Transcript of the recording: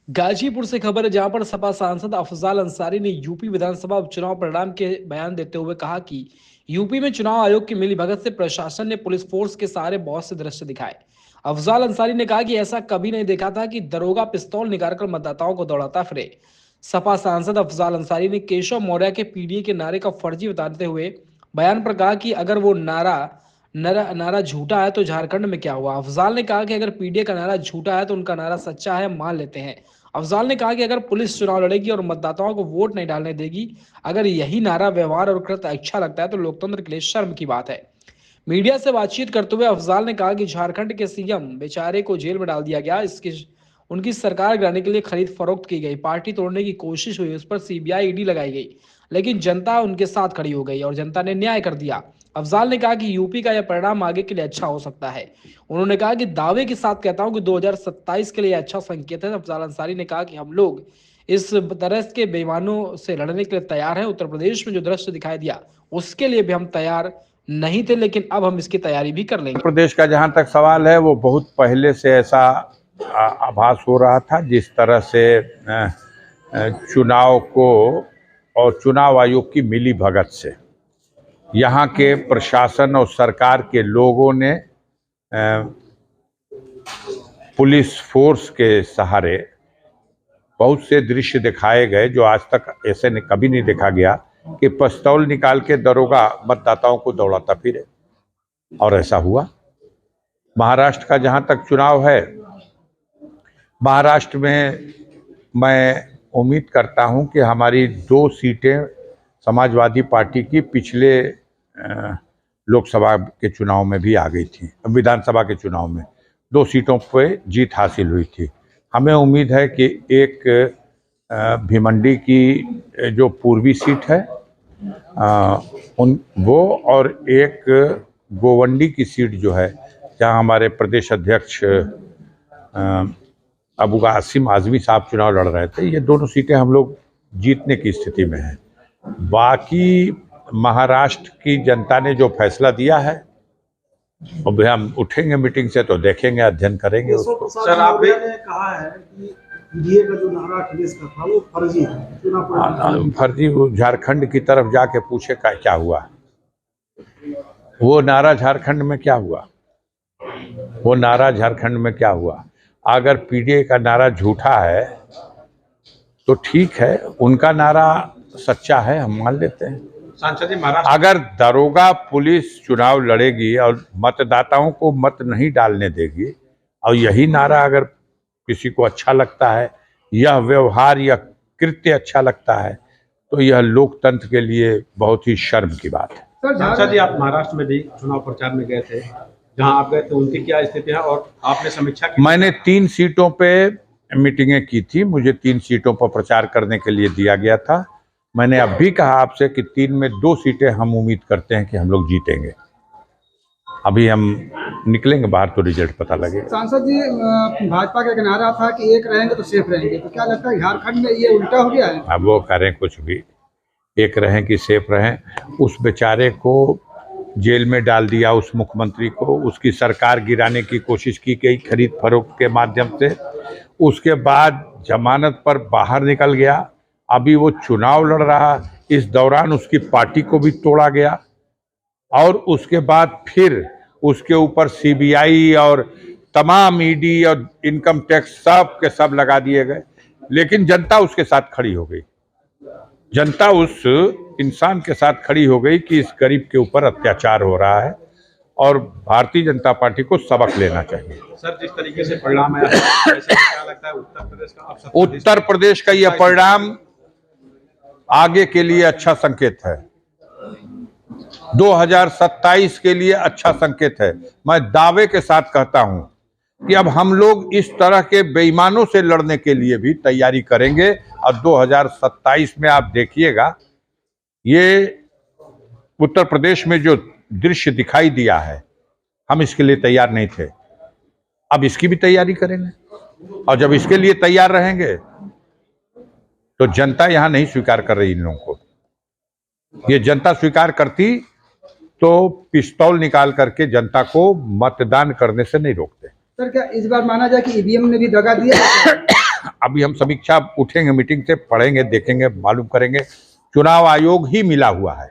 गाजीपुर से खबर है, जहां पर सपा सांसद अफजाल अंसारी ने यूपी विधानसभा उपचुनाव परिणाम के बयान देते हुए कहा कि यूपी में चुनाव आयोग की मिलीभगत से प्रशासन ने पुलिस फोर्स के सहारे बहुत से दृश्य दिखाए। अफजाल अंसारी ने कहा कि ऐसा कभी नहीं देखा था कि दरोगा पिस्तौल निकालकर मतदाताओं को दौड़ाता फिरे। सपा सांसद अफजाल अंसारी ने केशव मौर्य के पीडीए के नारे का फर्जी बताते हुए बयान पर कहा कि अगर वो नारा झूठा है तो झारखंड में क्या हुआ। अफजाल ने कहा कि अगर पीडीए का नारा झूठा है तो उनका नारा सच्चा है, मान लेते हैं। अफजाल ने कहा कि अगर पुलिस चुनाव लड़ेगी और मतदाताओं को वोट नहीं डालने देगी, अगर यही नारा, व्यवहार और कृत्य अच्छा लगता है तो लोकतंत्र के लिए शर्म की बात है। मीडिया से बातचीत करते हुए अफजाल ने कहा कि झारखंड के सीएम बेचारे को जेल में डाल दिया गया, इसकी उनकी सरकार गिराने के लिए खरीद फरोख्त की गई, पार्टी तोड़ने की कोशिश हुई, उस पर सीबीआई ईडी लगाई गई, लेकिन जनता उनके साथ खड़ी हो गई और जनता ने न्याय कर दिया। अफजाल ने कहा कि यूपी का यह परिणाम आगे के लिए अच्छा हो सकता है। उन्होंने कहा कि दावे के साथ कहता हूं कि 2027 के लिए अच्छा संकेत है। अफजाल अंसारी ने कहा कि हम लोग इस तरह के बेईमानों से लड़ने के लिए तैयार हैं। उत्तर प्रदेश में जो दृश्य दिखाई दिया उसके लिए भी हम तैयार नहीं थे, लेकिन अब हम इसकी तैयारी भी कर लेंगे। उत्तर प्रदेश का जहां तक सवाल है, वो बहुत पहले से ऐसा आभास हो रहा था। जिस तरह से चुनाव को और चुनाव आयोग की मिली भगत से यहाँ के प्रशासन और सरकार के लोगों ने पुलिस फोर्स के सहारे बहुत से दृश्य दिखाए गए जो आज तक ऐसे कभी नहीं देखा गया कि पिस्तौल निकाल के दरोगा मतदाताओं को दौड़ाता फिरे, और ऐसा हुआ। महाराष्ट्र का जहां तक चुनाव है, महाराष्ट्र में मैं उम्मीद करता हूं कि हमारी 2 सीटें समाजवादी पार्टी की पिछले लोकसभा के चुनाव में भी आ गई थी। विधानसभा के चुनाव में 2 सीटों पे जीत हासिल हुई थी। हमें उम्मीद है कि एक भिमंडी की जो पूर्वी सीट है वो, और एक गोवंडी की सीट जो है, जहां हमारे प्रदेश अध्यक्ष अबू कासिम आजमी साहब चुनाव लड़ रहे थे, ये दोनों सीटें हम लोग जीतने की स्थिति में हैं। बाकी महाराष्ट्र की जनता ने जो फैसला दिया है, अब हम उठेंगे मीटिंग से तो देखेंगे, अध्ययन करेंगे उसको। सर, आपने कहा है कि पीडीए का जो नारा अखिलेश का था वो फर्जी है, फर्जी। झारखंड की तरफ जाके पूछे क्या हुआ, वो नारा झारखंड में क्या हुआ, वो नारा झारखंड में क्या हुआ। अगर पीडीए का नारा झूठा है तो ठीक है, उनका नारा सच्चा है, हम मान लेते हैं। सांसद जी, महाराष्ट्र अगर दरोगा पुलिस चुनाव लड़ेगी और मतदाताओं को मत नहीं डालने देगी, और यही नारा अगर किसी को अच्छा लगता है, यह व्यवहार या कृत्य अच्छा लगता है, तो यह लोकतंत्र के लिए बहुत ही शर्म की बात है। सांसद जी, आप महाराष्ट्र में भी चुनाव प्रचार में गए थे, जहां आप गए थे उनकी क्या स्थिति है और आपने समीक्षा की? मैंने 3 सीटों पे मीटिंगें की थी, मुझे 3 सीटों पर प्रचार करने के लिए दिया गया था। मैंने अब भी कहा आपसे कि 3 में 2 सीटें हम उम्मीद करते हैं कि हम लोग जीतेंगे। अभी हम निकलेंगे बाहर तो रिजल्ट पता लगेगा। सांसद जी, भाजपा का नारा था कि एक रहेंगे तो सेफ रहेंगे, तो क्या लगता है झारखंड में ये उल्टा हो गया है? अब वो करें कुछ भी, एक रहें कि सेफ रहें। उस बेचारे को जेल में डाल दिया, उस मुख्यमंत्री को, उसकी सरकार गिराने की कोशिश की गई खरीद फरोख्त के माध्यम से। उसके बाद जमानत पर बाहर निकल गया, अभी वो चुनाव लड़ रहा। इस दौरान उसकी पार्टी को भी तोड़ा गया, और उसके बाद फिर उसके ऊपर सीबीआई और तमाम ईडी और इनकम टैक्स सब के सब लगा दिए गए। लेकिन जनता उसके साथ खड़ी हो गई, जनता उस इंसान के साथ खड़ी हो गई कि इस गरीब के ऊपर अत्याचार हो रहा है, और भारतीय जनता पार्टी को सबक लेना चाहिए। सर, जिस तरीके से परिणाम आया, ऐसे क्या लगता है उत्तर प्रदेश का यह परिणाम आगे के लिए अच्छा संकेत है, 2027 के लिए अच्छा संकेत है। मैं दावे के साथ कहता हूं कि अब हम लोग इस तरह के बेईमानों से लड़ने के लिए भी तैयारी करेंगे, और 2027 में आप देखिएगा, ये उत्तर प्रदेश में जो दृश्य दिखाई दिया है, हम इसके लिए तैयार नहीं थे, अब इसकी भी तैयारी करेंगे। और जब इसके लिए तैयार रहेंगे तो जनता यहां नहीं स्वीकार कर रही इन लोगों को। ये जनता स्वीकार करती तो पिस्तौल निकाल करके जनता को मतदान करने से नहीं रोकते। सर, क्या इस बार माना जाए कि ईवीएम ने भी दगा दिया? अभी हम समीक्षा उठेंगे मीटिंग से, पढ़ेंगे, देखेंगे, मालूम करेंगे। चुनाव आयोग ही मिला हुआ है,